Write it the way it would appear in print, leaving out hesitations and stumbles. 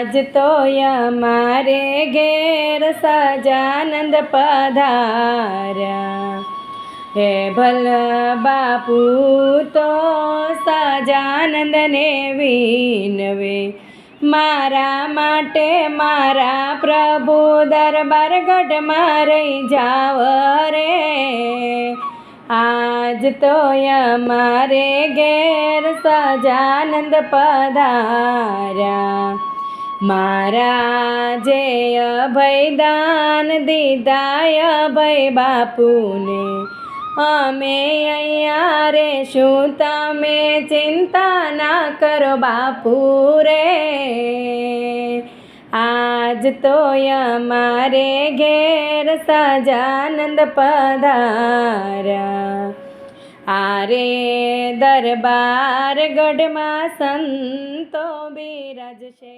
આજ તો અમારે ઘેર સજાનંદ પધાર્યા, હે ભલ બાપુ તો સજાનંદને વિનવે, મારા માટે મારા પ્રભુ દરબાર ગઢમાં રહી જાવ રે। આજ તો અમારે ઘેર સજાનંદ પધાર્યા, મારા જે અભયદાન દીધા અભય બાપુને, અમે અહીંયા રેશું તમે ચિંતા ના કરો બાપુ રે। આજ તો અમારે ઘેર સજાનંદ પધાર્યા, આરે દરબાર ગઢમાં સંતો બિરાજશે।